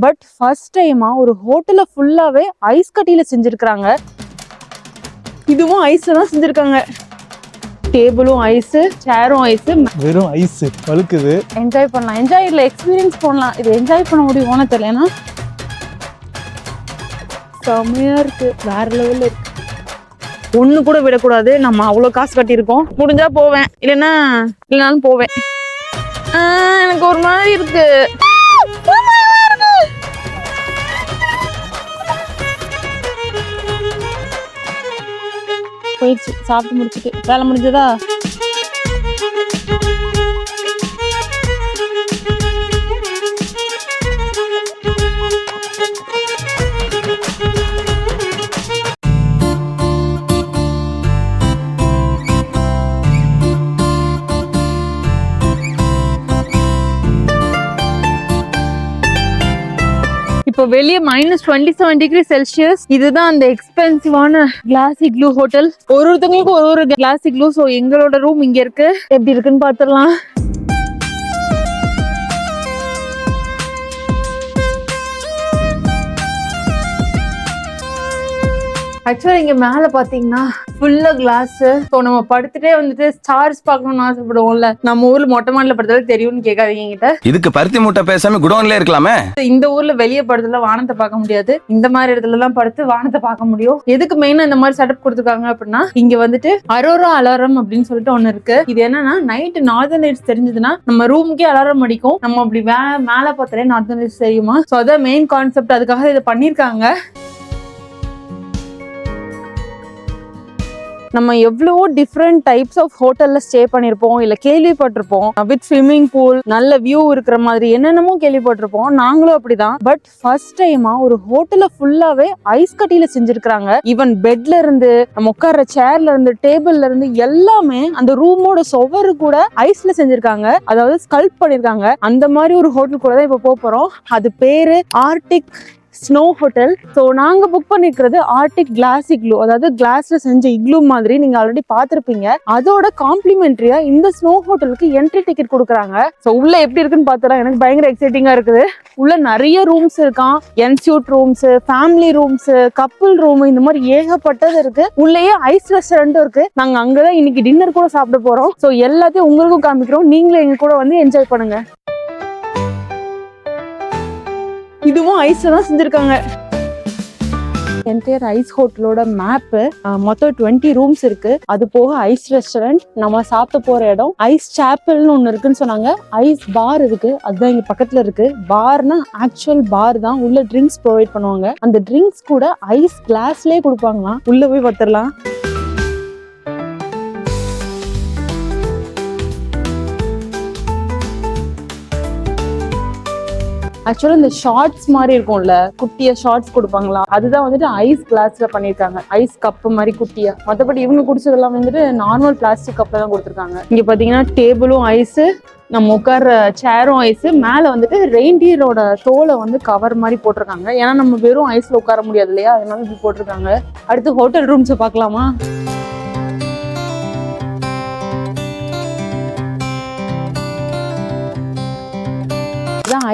But first டைமா ஒரு ஹோட்டல்ல ஃபுல்லாவே ஐஸ் கட்டியில செஞ்சிருக்காங்க. இதுவும் ஐஸ்ல தான் செஞ்சிருக்காங்க. டேபிளும் ஐஸ், சேரும் ஐஸ், வெறும் ஐஸ் வழுக்குது. என்ஜாய் பண்ணலாம். என்ஜாய் இல்ல, எக்ஸ்பீரியன்ஸ் பண்ணலாம். இது என்ஜாய் பண்ண முடியும்னு தெரியலனா செமையா இருக்கு, வேற லெவல்ல இருக்கு. ஒண்ணு கூட விடக்கூடாது. நம்ம அவ்வளவு காசு கட்டியிருக்கோம். முடிஞ்சா போவேன், இல்லைனாலும் போவேன். எனக்கு ஒரு மாதிரி இருக்கு. போயிடுச்சு, சாப்பிட்டு முடிச்சுட்டு. வேலை முடிஞ்சதா? இப்போ வெளியே -27 டிகிரி செல்சியஸ். இதுதான் அந்த எக்ஸ்பென்சிவான கிளாஸ் இக்லூ ஹோட்டல். ஒருத்தவங்களுக்கும் ஒரு கிளாஸ் இக்லூ. ஸோ எங்களோட ரூம் இங்க இருக்கு. எப்படி இருக்குன்னு பாத்துடலாம். ஆக்சுவலா இங்க மேல பாத்தீங்கன்னா ஃபுல்லா கிளாஸ். ஸோ நம்ம படுத்துட்டே வந்துட்டு ஸ்டார்ஸ் பார்க்கணும்னு ஆசைப்படுவோம்ல. நம்ம ஊர்ல மொட்டை மாடல படுத்தாலும் தெரியும்னு கேட்காதீங்க என்கிட்ட. இதுக்கு பருத்தி மூட்டை பேசாம குடோன்ல இருக்கலாமே. இந்த ஊர்ல வெளியே படுத்துல வானத்தை பார்க்க முடியாது. இந்த மாதிரி இடத்துல எல்லாம் படுத்து வானத்தை பார்க்க முடியும். எதுக்கு மெயினா இந்த மாதிரி செட்டப் கொடுத்துருக்காங்க அப்படின்னா, இங்க வந்துட்டு அரோரா அலாரம் அப்படின்னு சொல்லிட்டு ஒண்ணு இருக்கு. இது என்னன்னா, நைட்டு நார்தர்ன் லைட்ஸ் தெரிஞ்சதுன்னா நம்ம ரூமுக்கே அலாரம் அடிக்கும். நம்ம அப்படி மேல பார்த்தாலே நார்தர்ன் லைட்ஸ் தெரியுமா. ஸோ அதான் மெயின் கான்செப்ட். அதுக்காக இதை பண்ணிருக்காங்க. நம்ம எவ்வளவோ டிஃப்ரெண்ட் டைப்ஸ் ஆஃப் ஹோட்டல்ல ஸ்டே பண்ணிருப்போம், இல்ல கேள்விப்பட்டிருப்போம். வித் ஸ்விம்மிங் பூல், நல்ல வியூ இருக்கிற மாதிரி என்னென்னமோ கேள்விப்பட்டிருப்போம். நாங்களும் அப்படிதான். பட் ஃபர்ஸ்ட் டைமா ஒரு ஹோட்டல்ல ஃபுல்லாவே ஐஸ் கட்டியில செஞ்சிருக்காங்க. ஈவன் பெட்ல இருந்து, நம்ம உட்கார்ற சேர்ல இருந்து, டேபிள்ல இருந்து எல்லாமே அந்த ரூமோட சுவரு கூட ஐஸ்ல செஞ்சிருக்காங்க. அதாவது ஸ்கல்ப் பண்ணிருக்காங்க. அந்த மாதிரி ஒரு ஹோட்டல் கூட தான் இப்ப போறோம். அது பேரு ஆர்டிக் ஸ்னோ ஹோட்டல். ஸோ நாங்க புக் பண்ணிருக்கிறது ஆர்டிக் கிளாஸ் இக்லூ. அதாவது கிளாஸ்ல செஞ்ச இக்லூ மாதிரி நீங்க ஆல்ரெடி பாத்திருப்பீங்க. அதோட காம்ப்ளிமெண்ட்ரியா இந்த ஸ்னோ ஹோட்டலுக்கு என்ட்ரி டிக்கெட் கொடுக்குறாங்க. ஸோ உள்ள எப்படி இருக்குன்னு பார்த்தா எனக்கு பயங்கர எக்ஸைட்டிங்கா இருக்குது. உள்ள நிறைய ரூம்ஸ் இருக்கான். Ensuite rooms, family rooms, couple room, இந்த மாதிரி ஏகப்பட்டது இருக்கு. உள்ளேயே ஐஸ் ரெஸ்டாரண்டும் இருக்கு. நாங்க அங்கதான் இன்னைக்கு டின்னர் கூட சாப்பிட போறோம். ஸோ எல்லாத்தையும் உங்களுக்கும் காமிக்கிறோம். நீங்களும் எங்க கூட வந்து என்ஜாய் பண்ணுங்க. இதுவும் ஐஸ்ல தான் செஞ்சிருக்காங்க. என்டையர் ஐஸ் ஹோட்டலோட மேப்பு. மொத்தம் 20 ரூம்ஸ் இருக்கு. அது போக ஐஸ் ரெஸ்டாரண்ட், நம்ம சாப்பிட போற இடம், ஐஸ் சாப்பல்னு ஒண்ணு இருக்குன்னு சொன்னாங்க. ஐஸ் பார் இருக்கு, அதுதான் இங்க பக்கத்துல இருக்கு. பார்னா ஆக்சுவல் பார் தான். உள்ள ட்ரிங்க்ஸ் ப்ரொவைட் பண்ணுவாங்க. அந்த ட்ரிங்க்ஸ் கூட ஐஸ் கிளாஸ்லயே கொடுப்பாங்களாம். உள்ள போய் பார்த்துடலாம். ஆக்சுவலா இந்த ஷார்ட்ஸ் மாதிரி இருக்கும்ல, குட்டியா ஷார்ட்ஸ் கொடுப்பாங்களா, அதுதான் வந்துட்டு ஐஸ் கிளாஸ்ல பண்ணிருக்காங்க. ஐஸ் கப் மாதிரி குட்டியா. மற்றபடி இவங்க குடிச்சதெல்லாம் வந்துட்டு நார்மல் பிளாஸ்டிக் கப்ல தான் கொடுத்துருக்காங்க. இங்க பாத்தீங்கன்னா டேபிளும் ஐஸ், நம்ம உட்கார்ற சேரும் ஐஸ். மேல வந்துட்டு ரெயின்டியரோட தோலை வந்து கவர் மாதிரி போட்டிருக்காங்க. ஏன்னா நம்ம வெறும் ஐஸ்ல உட்கார முடியாது இல்லையா, அதனால இப்படி போட்டிருக்காங்க. அடுத்து ஹோட்டல் ரூம்ஸை பார்க்கலாமா?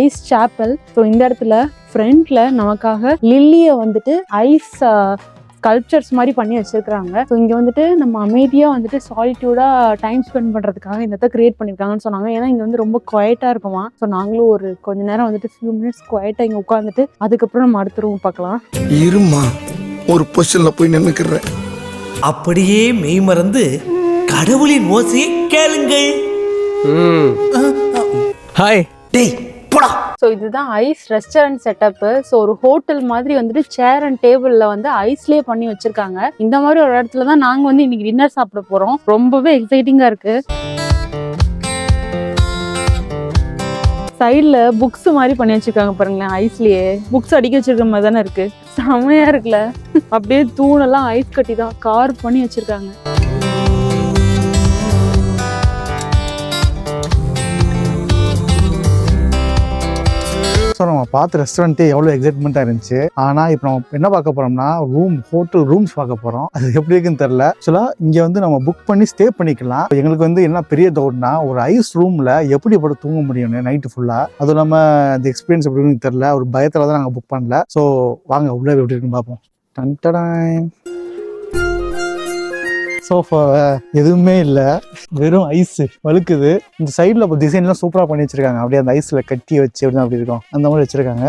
Ice Chappell. ஸோ இந்த இடத்துல ஃப்ரண்ட்ல நமக்காக லில்லிய வந்துட்டு ஐஸ் ஸ்கல்ப்சர்ஸ் மாதிரி பண்ணி வச்சிருக்காங்க. ஸோ இங்க வந்துட்டு நம்ம அமைதியா வந்துட்டு சாலிட்யூடா டைம் ஸ்பெண்ட் பண்றதுக்காக இந்த இடத்த கிரியேட் பண்ணிருக்காங்கன்னு சொன்னாங்க. ஏன்னா இங்க வந்து ரொம்ப குவைட்டா இருக்குமா. ஸோ நாங்களும் ஒரு கொஞ்ச நேரம் வந்துட்டு ஃபியூ மினிட்ஸ் குவைட்டா இங்க உட்காந்துட்டு அதுக்கப்புறம் நம்ம அடுத்த ரூம் பார்க்கலாம். இருமா, ஒரு பொசிஷன்ல போய் நின்னுக்கிறேன். அப்படியே மெய் மறந்து கடவுளின் ஓசையை கேளுங்கள். ஹாய் டேய் போடா. ஸோ இதுதான் ஐஸ் ரெஸ்டாரண்ட் செட்டப். ஸோ ஒரு ஹோட்டல் மாதிரி வந்துட்டு சேர் அண்ட் டேபிள்ல வந்து ஐஸ்லேயே பண்ணி வச்சிருக்காங்க. இந்த மாதிரி ஒரு இடத்துல தான் நாங்க வந்து இன்னைக்கு டின்னர் சாப்பிட போறோம். ரொம்பவே எக்ஸைட்டிங்கா இருக்கு. சைட்ல புக்ஸ் மாதிரி பண்ணி வச்சிருக்காங்க பாருங்களேன். ஐஸ்லயே புக்ஸ் அடிக்க வச்சிருக்க மாதிரி தானே இருக்கு. செமையா இருக்குல்ல. அப்படியே தூணெல்லாம் ஐஸ் கட்டி தான் கார் பண்ணி வச்சிருக்காங்க. ஸோ நம்ம பார்த்த ரெஸ்டாரண்ட்டே எவ்வளோ எக்ஸைட்மெண்ட்டாக இருந்துச்சு. ஆனால் இப்போ நம்ம என்ன பார்க்க போகிறோம்னா ஹோட்டல் ரூம்ஸ் பார்க்க போகிறோம். அது எப்படி இருக்குன்னு தெரில. ஆக்சுவலாக இங்கே வந்து நம்ம புக் பண்ணி ஸ்டே பண்ணிக்கலாம். எங்களுக்கு வந்து என்ன பெரிய டவுட்னா, ஒரு ஐஸ் ரூமில் எப்படி படுத்து தூங்க முடியும்னு நைட்டு ஃபுல்லாக. அதுவும் இல்லாமல் அந்த எக்ஸ்பீரியன்ஸ் எப்படி இருக்குன்னு தெரில. ஒரு பயத்தில் தான் நாங்கள் புக் பண்ணல. ஸோ வாங்க உள்ளே எப்படி இருக்குன்னு பார்ப்போம். டன்டடாய். சோஃபா எதுவுமே இல்லை, வெறும் ஐஸு வழுக்குது. இந்த சைடில் இப்போ டிசைன்லாம் சூப்பராக பண்ணி வச்சிருக்காங்க. அப்படியே அந்த ஐஸில் கட்டி வச்சு எப்படி அப்படி இருக்கும் அந்த மாதிரி வச்சிருக்காங்க.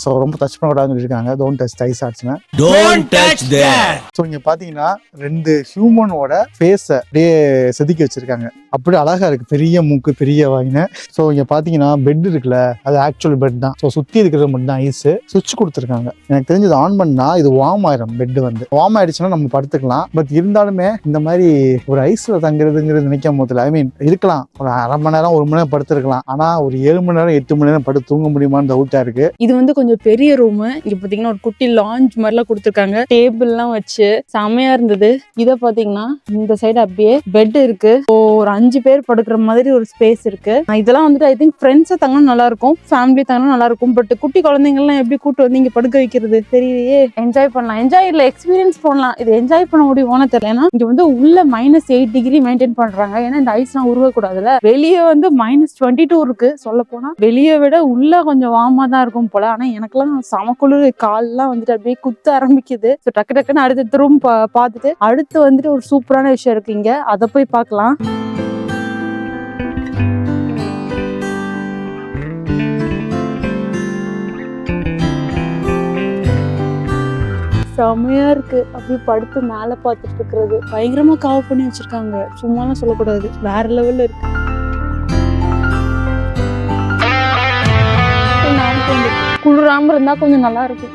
ஸோ ரொம்ப டச் பண்ணக்கூடாதுன்னு சொல்லியிருக்காங்க. டோன்ட் டச் ஐஸ் ஆச்சுன்னா. ஸோ இங்கே பார்த்தீங்கன்னா 2 ஹியூமனோட ஃபேஸை அப்படியே செதுக்கி வச்சிருக்காங்க. அப்படியே அழகா இருக்கு, பெரிய மூக்கு பெரிய வாயின்னு. ஸோ இங்கே பார்த்தீங்கன்னா பெட் இருக்குல்ல, அது ஆக்சுவல் பெட் தான். ஸோ சுற்றி இருக்கிறது மட்டும் தான் ஐஸு. சுவிட்ச் கொடுத்துருக்காங்க. எனக்கு தெரிஞ்சு இது ஆன் பண்ணா இது வார்ம் ஆயிரும். பெட் வந்து வார்ம் ஆயிடுச்சுன்னா நம்ம படுத்துக்கலாம். பட் இருந்தாலுமே இந்த மாதிரி ஒரு ஐஸ்ல தங்குறதுங்கிறது நினைக்கும் போதுல, ஐ மீன் இருக்கலாம், ஒரு அரை மணி நேரம் 1 மணி நேரம் படுத்துருக்கலாம். ஆனா ஒரு 7 மணி நேரம் 8 மணி நேரம் படுத்து தூங்க முடியுமான்னு டவுட்டா இருக்கு. இது வந்து கொஞ்சம் பெரிய ரூம். இங்க பாத்தீங்கன்னா ஒரு குட்டி லாஞ்ச் மாதிரிலாம் கொடுத்துருக்காங்க. டேபிள்லாம் வச்சு செமையா இருந்தது. இதை பாத்தீங்கன்னா இந்த சைடு அப்படியே பெட் இருக்கு. ஒரு 5 பேர் படுக்கிற மாதிரி ஒரு ஸ்பேஸ் இருக்கு. இதெல்லாம் வந்துட்டு ஐ திங்க் ஃப்ரெண்ட்ஸை தங்கினா நல்லா இருக்கும், ஃபேமிலி தங்கினா நல்லா இருக்கும். பட் குட்டி குழந்தைங்கலாம் எப்படி கூட்டு வந்து இங்க படுக்க வைக்கிறது தெரியலையே. என்ஜாய் பண்ணலாம், என்ஜாய் இல்ல எக்ஸ்பீரியன்ஸ் பண்ணலாம். இது என்ஜாய் பண்ண முடியுமோன்னு தெரியல. ஏன்னா இங்க வந்து உள்ள -8 டிகிரி மெயின்டைன் பண்றாங்க. ஏன்னா இந்த ஐஸ்லாம் உருவக்கூடாதுல. வெளியே வந்து -22 இருக்கு. சொல்ல போனா வெளியே விட உள்ள கொஞ்சம் வார்மா தான் இருக்கும் போல. ஆனா எனக்குலாம் சமக்குளிர், கால்லாம் வந்துட்டு அப்படியே குத்த ஆரம்பிக்குது. டக்கு டக்குன்னு அடுத்த ரூம் பார்த்துட்டு அடுத்து வந்துட்டு ஒரு சூப்பரான விஷயம் இருக்கு இங்க, அதை போய் பார்க்கலாம். செமையா இருக்கு. அப்படியே படுத்து மேல பாத்துட்டு இருக்கிறது பயங்கரமா கவர் பண்ணி வச்சிருக்காங்க. சும்மாலாம் சொல்லக்கூடாது, வேற லெவல்ல இருக்கு. குளிராம இருந்தா கொஞ்சம் நல்லா இருக்கும்.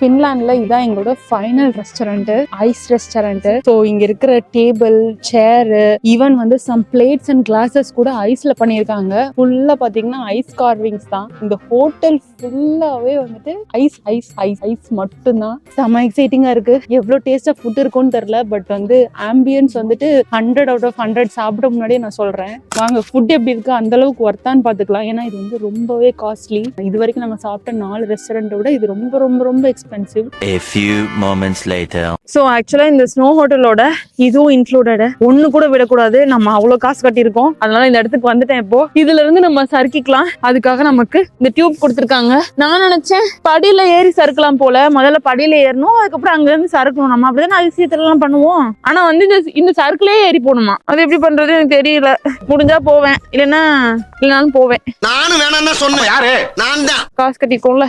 ஃபின்லாண்ட்ல இதான் எங்களோட final restaurant, ice restaurant. So இங்க இருக்கிற டேபிள், சேரு, ஈவன் வந்து சம் பிளேட்ஸ் அண்ட் கிளாஸஸ் கூட ஐஸ்ல பண்ணியிருக்காங்க. ஃபுல்லா பாத்தீங்கன்னா ஐஸ் கார்விங்ஸ் தான். இந்த ஹோட்டல் ஃபுல்லாவே வந்துட்டு ஐஸ் ஐஸ் ஐஸ் ஐஸ் மட்டும்தான். செம எக்ஸைட்டிங்கா இருக்கு. எவ்வளவு டேஸ்டா ஃபுட் இருக்கும்னு தெரியல. பட் வந்து ஆம்பியன்ஸ் வந்துட்டு 100 out of 100 சாப்பிட முன்னாடியே நான் சொல்றேன். வாங்க ஃபுட் எப்படி இருக்கு, அந்த அளவுக்கு ஒர்த்தான்னு பாத்துக்கலாம். ஏன்னா இது வந்து ரொம்பவே காஸ்ட்லி. இது வரைக்கும் நம்ம சாப்பிட்ட 4 ரெஸ்டாரண்ட் விட இது ரொம்ப ரொம்ப ரொம்ப expensive. A few moments later. So ஆக்சுவலா இந்த ஸ்னோ ஹோட்டலோட இதுவும் இன்க்ளூடட். ஒண்ணு கூட விடக்கூடாது. நம்ம அவ்வளவு காசு கட்டியிருக்கோம். அதனால இந்த இடத்துக்கு வந்துட்டேன். இப்போ இதுல இருந்து நம்ம சறுக்கிக்கலாம். அதுக்காக நமக்கு இந்த டியூப் கொடுத்துருக்காங்க. நான் நினைச்சேன் படியில ஏறி சறுக்கலாம் போல. முதல்ல படியில ஏறணும், அதுக்கப்புறம் அங்க இருந்து சறுக்கணும். நம்ம அப்படிதான் அதிசயத்துல எல்லாம் பண்ணுவோம். ஆனா வந்து இந்த சறுக்குலயே ஏறி போகணுமா? அது எப்படி பண்றது எனக்கு தெரியல. முடிஞ்சா போவேன், இல்லைனாலும் போவேன். நானும் வேணாம்னா சொன்னேன். யாரு? நான் தான். காசு கட்டிக்கோம்ல.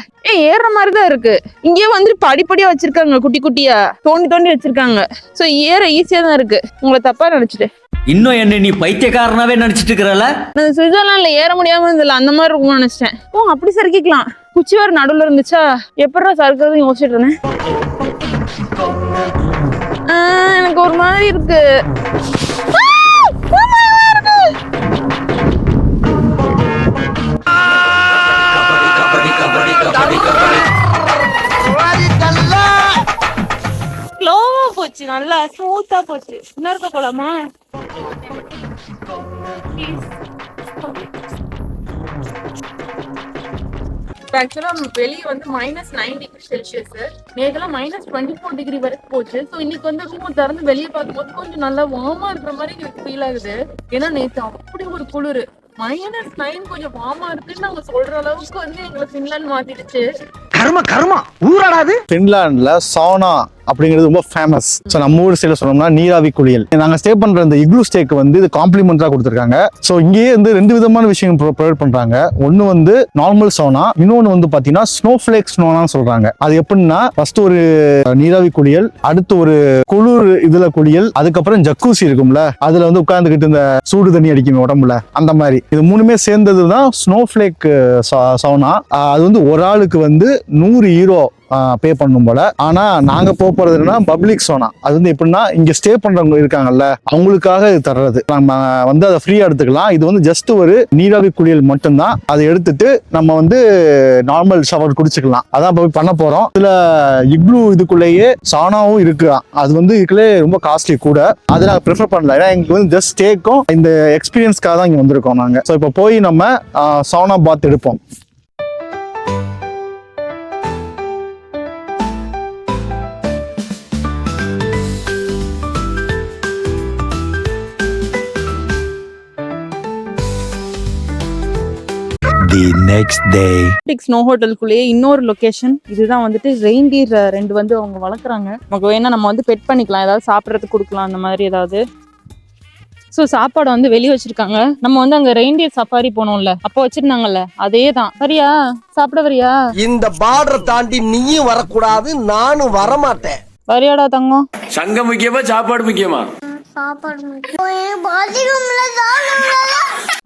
ஏறுற மாதிரிதான் இருக்கு. இங்கே வந்து படிப்படியா வச்சிருக்காங்க, குட்டி குட்டியா தோண்டி தோண்டி வச்சிருக்காங்க. சோ ஏற ஈஸியா தான் இருக்கு. உங்களை தப்பா நினைச்சிட்டேன். இன்னும் என்ன நீ பைத்தியக்காரனாவே நினைச்சிட்டு இருக்கிறல? நான் சுவிட்சர்லாண்ட்ல ஏற முடியாம இருந்தல, அந்த மாதிரி இருக்கும்னு நினைச்சிட்டேன். அப்படி சறுக்கிக்கலாம். குச்சி வேற நடுவுல இருந்துச்சா, எப்படா சறுக்கிறது யோசிச்சுட்டு இருந்தேன். எனக்கு ஒரு மாதிரி இருக்கு. ஸ்லோவா போச்சு, நல்லா ஸ்மூத்தா போச்சு. இன்னும் இருக்க போலாமா? ஆக்சுவலா வெளியே வந்து -9 டிகிரி செல்சியஸ், நேற்றுலாம் -24 டிகிரி வரைக்கும் போச்சு. ஸோ இன்னைக்கு வந்து ரூம் திறந்து வெளியே பார்க்கும்போது கொஞ்சம் நல்லா வார்மா இருக்கிற மாதிரி எனக்கு ஃபீல் ஆகுது. ஏன்னா நேற்று அப்படி ஒரு குளிர். -9 கொஞ்சம் வார்மா இருக்குன்னு நாங்க சொல்ற அளவுக்கு வந்து எங்களை ஃபின்லாந்து மாத்திடுச்சு. கர்மா ஊராடாது. ஃபின்லாண்ட்ல சவுனா அப்படிங்கிறது ரொம்ப ஃபேமஸ். ஸோ நம்ம ஊர் சைடில் சொன்னோம்னா நீராவி குளியல். நாங்கள் ஸ்டே பண்ற இந்த இக்லூ ஸ்டேக்கு வந்து இது காம்ப்ளிமெண்டா கொடுத்துருக்காங்க. ஸோ இங்கேயே வந்து 2 விதமான விஷயம் ப்ரொவைட் பண்றாங்க. ஒன்னு வந்து நார்மல் சவுனா, இன்னொன்னு வந்து பாத்தீங்கன்னா ஸ்னோஃபிளேக் சவுனான்னு சொல்றாங்க. அது எப்படின்னா ஃபர்ஸ்ட் ஒரு நீராவி குளியல், அடுத்து ஒரு குளிர் இதுல குளியல், அதுக்கப்புறம் ஜக்கூசி இருக்கும்ல, அதுல வந்து உட்கார்ந்துக்கிட்டு இந்த சூடு தண்ணி அடிக்கும் உடம்புல, அந்த மாதிரி. இது 3மே சேர்ந்தது தான் ஸ்னோஃபிளேக் சவுனா. அது வந்து ஒரு ஆளுக்கு வந்து €100 பே பண்ணணும் போல. ஆனா நாங்க போறது என்னன்னா பப்ளிக் சோனா. அது வந்து எப்படின்னா இங்க ஸ்டே பண்றவங்க இருக்காங்கல்ல அவங்களுக்காக இது தர்றது. நம்ம வந்து அதை ஃப்ரீயா எடுத்துக்கலாம். இது வந்து ஜஸ்ட் ஒரு நீராவி குளியல் மட்டும்தான். அதை எடுத்துட்டு நம்ம வந்து நார்மல் ஷவர் குடிச்சுக்கலாம். அதான் போய் பண்ண போறோம். இதுல இக்ளூ இதுக்குள்ளேயே சானாவும் இருக்கு. அது வந்து இதுக்குள்ளே ரொம்ப காஸ்ட்லி கூட. அதை நாங்கள் ப்ரிஃபர் பண்ணல. ஏன்னா எங்களுக்கு வந்து ஜஸ்ட் ஸ்டேக்கும் இந்த எக்ஸ்பீரியன்ஸ்க்காக தான் இங்க வந்திருக்கோம் நாங்க. ஸோ இப்போ போய் நம்ம சானா பாத் எடுப்போம். The next day. ஸ்னோ ஹோட்டலுக்குள்ளேயே இன்னொரு லொகேஷன். இதுதான் வந்துட்டு ரெயின்டியர் 2 வந்து அவங்க வளர்க்குறாங்க. நமக்கு வேணா நம்ம வந்து பெட் பண்ணிக்கலாம், ஏதாவது சாப்பிட்றதுக்கு கொடுக்கலாம் அந்த மாதிரி ஏதாவது. ஸோ சாப்பாடு வந்து வெளியே வச்சிருக்காங்க. நம்ம வந்து அங்கே ரெயின்டியர் சஃபாரி போனோம்ல அப்போ வச்சிருந்தாங்கல்ல அதே தான். வரியா சாப்பிட வரியா? இந்த பார்டரை தாண்டி நீயும் வரக்கூடாது, நானும் வரமாட்டேன். வரியாடா தங்கம்? சங்கம் முக்கியமா சாப்பாடு முக்கியமா?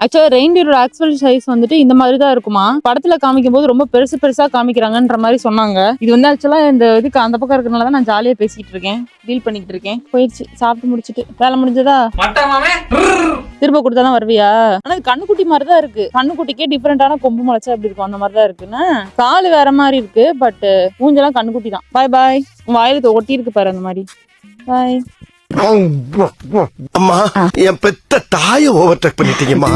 ஆக்சுவலா ரெயின்டியரோட ஆக்சுவல் சைஸ் வந்துட்டு இந்த மாதிரி தான் இருக்குமா. படத்துல காமிக்கும் போது ரொம்ப பெருசு பெருசா காமிக்கிறாங்கன்ற மாதிரி சொன்னாங்க. இது வந்து ஆக்சுவலா இந்த இதுக்கு அந்த பக்கம் இருக்கனால தான் நான் ஜாலியா பேசிட்டு இருக்கேன், டீல் பண்ணிட்டு இருக்கேன். போயிடுச்சு, சாப்பிட்டு முடிச்சிட்டு. வேலை முடிஞ்சதா? திரும்ப கொடுத்தாதான் வருவியா? ஆனா இது கண்ணுக்குட்டி மாதிரி தான் இருக்கு. கண்ணுக்குட்டிக்கே டிஃபரெண்டான கொம்பு முளைச்சா எப்படி இருக்கும் அந்த மாதிரி தான் இருக்குன்னு. காலு வேற மாதிரி இருக்கு, பட் மூஞ்செல்லாம் கண்ணுக்குட்டி தான். பாய் பாய். வாயில ஒட்டி இருக்கு பாரு அந்த மாதிரி. பாய். அம்மா, என் பெத்த தாயை ஓவர்டேக் பண்ணிட்டீங்கம்மா.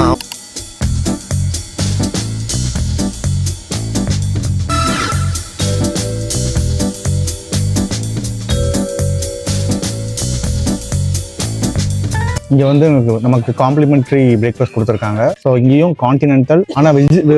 இங்க வந்து நமக்கு காம்ப்ளிமெண்ட்ரி பிரேக்ஃபாஸ்ட் கொடுத்துருக்காங்க. ஸோ இங்கேயும் கான்டினென்டல், ஆனால்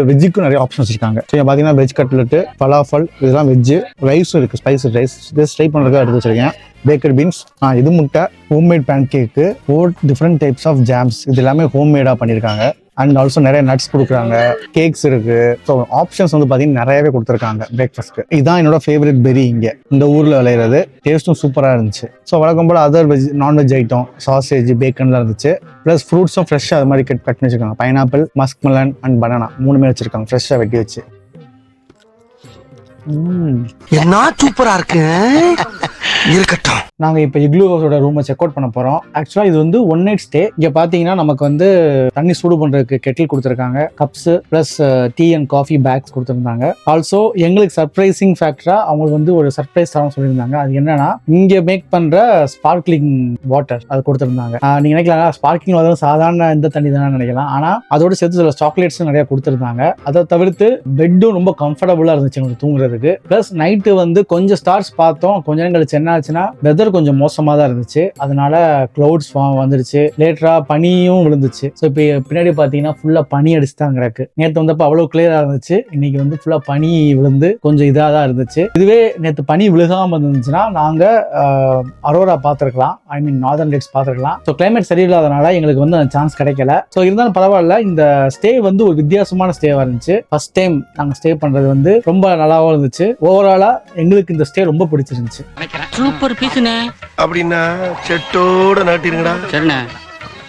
வெஜ்ஜுக்கும் நிறைய ஆப்ஷன்ஸ் வச்சிருக்காங்க. ஸோ பார்த்தீங்கன்னா வெஜ் கட்லெட்டு, பலாஃபல், இதெல்லாம் வெஜ்ஜு. ரைஸும் இருக்கு, ஸ்பைசஸ் ரைஸ். ஜஸ்ட் ட்ரை பண்ணுறதுக்காக எடுத்து வச்சிருக்கேன். பேக்கர் பீன்ஸ், இது முட்டை, homemade pancake, 4 different types of jams. இது எல்லாமே ஹோம்மேடாக பண்ணியிருக்காங்க. அண்ட் ஆல்சோ நிறைய நட்ஸ் கொடுக்குறாங்க, கேக்ஸ் இருக்கு. ஸோ ஆப்ஷன்ஸ் வந்து பார்த்தீங்கன்னா நிறையவே கொடுத்துருக்காங்க பிரேக்ஃபாஸ்ட்க்கு. இதுதான் என்னோட ஃபேவரட் பெரி. இங்கே இந்த ஊரில் விளையிறது. டேஸ்ட்டும் சூப்பராக இருந்துச்சு. ஸோ வழக்கம் போல் அதர் நான்வெஜ் ஐட்டம், சாசேஜ், பேக்கன்லாம் இருந்துச்சு. ப்ளஸ் ஃப்ரூட்ஸும் ஃப்ரெஷ்ஷாக அது மாதிரி கட் பண்ணி வச்சிருக்காங்க. Pineapple, musk melon and banana 3மே வச்சிருக்காங்க ஃப்ரெஷ்ஷாக வெட்டி வச்சு. என்ன சூப்பரா இருக்கு. இருக்கட்டும். நாங்க இப்ப இக்லூ ஹவுஸோட ரூமை செக் அவுட் பண்ண போறோம். ஆக்சுவலா இது வந்து 1 நைட் ஸ்டே. இங்க பாத்தீங்கன்னா நமக்கு வந்து தண்ணி சூடு பண்றதுக்கு கெட்டில் கொடுத்துருக்காங்க, cups plus tea and coffee bags கொடுத்துருந்தாங்க. ஆல்சோ எங்களுக்கு சர்ப்ரைசிங் ஃபேக்டரா அவங்களுக்கு வந்து ஒரு சர்ப்ரைஸ் தரம் சொல்லியிருந்தாங்க. அது என்னன்னா இங்க மேக் பண்ற ஸ்பார்க்லிங் வாட்டர் அது கொடுத்துருந்தாங்க. நீங்க நினைக்கலாம் ஸ்பார்க்லிங் வாட்டர் சாதாரண இந்த தண்ணி தானே நினைக்கலாம். ஆனா அதோட சேர்த்து சில சாக்லேட்ஸ் நிறைய கொடுத்துருந்தாங்க. அதை தவிர்த்து பெட்டும் ரொம்ப கம்ஃபர்டபுளா இருந்துச்சு எங்களுக்கு தூங்குறதுக்கு. பிளஸ் நைட்டு வந்து கொஞ்சம் ஸ்டார்ஸ் பார்த்தோம். கொஞ்ச நேரம் கழிச்சு என்ன ஆச்சுன்னா வெதர் கொஞ்சம் மோசமா தான் இருந்துச்சு. அதனால கிளவுட்ஸ் வந்துருச்சு. லேட்டரா பனியும் விழுந்துச்சு. ஸோ இப்போ பின்னாடி பாத்தீங்கன்னா ஃபுல்லா பனி அடிச்சு தான் கிடக்கு. நேற்று வந்தப்போ அவ்வளவு கிளியரா இருந்துச்சு. இன்னைக்கு வந்து ஃபுல்லா பனி விழுந்து கொஞ்சம் இதாக தான் இருந்துச்சு. இதுவே நேற்று பனி விழுகாம இருந்துச்சுன்னா நாங்க அரோரா பார்த்துருக்கலாம், ஐ மீன் நார்தர்ன் லைட்ஸ் பார்த்துருக்கலாம். ஸோ கிளைமேட் சரியில்லாதனால எங்களுக்கு வந்து அந்த சான்ஸ் கிடைக்கல. ஸோ இருந்தாலும் பரவாயில்ல. இந்த ஸ்டே வந்து ஒரு வித்தியாசமான ஸ்டேவா இருந்துச்சு. ஃபர்ஸ்ட் டைம் நாங்கள் ஸ்டே பண்றது வந்து ரொம்ப நல்லாவும் இருந்துச்சு. ஓவராலா எங்களுக்கு இந்த ஸ்டே ரொம்ப பிடிச்சிருந்துச்சு. சூப்பர் பீஸ்னே. அப்படின்னா செட்டோட நாட்டிருங்கடா. சரிண்ணே,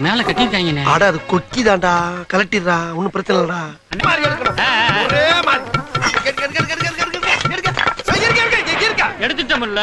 மேல கட்டிருக்காங்கண்ணே. அட அது கொக்கி தான்டா, கலட்டிடுறா, ஒன்னும் பிரச்சனை இல்லடா. எடுத்துட்டோம்ல.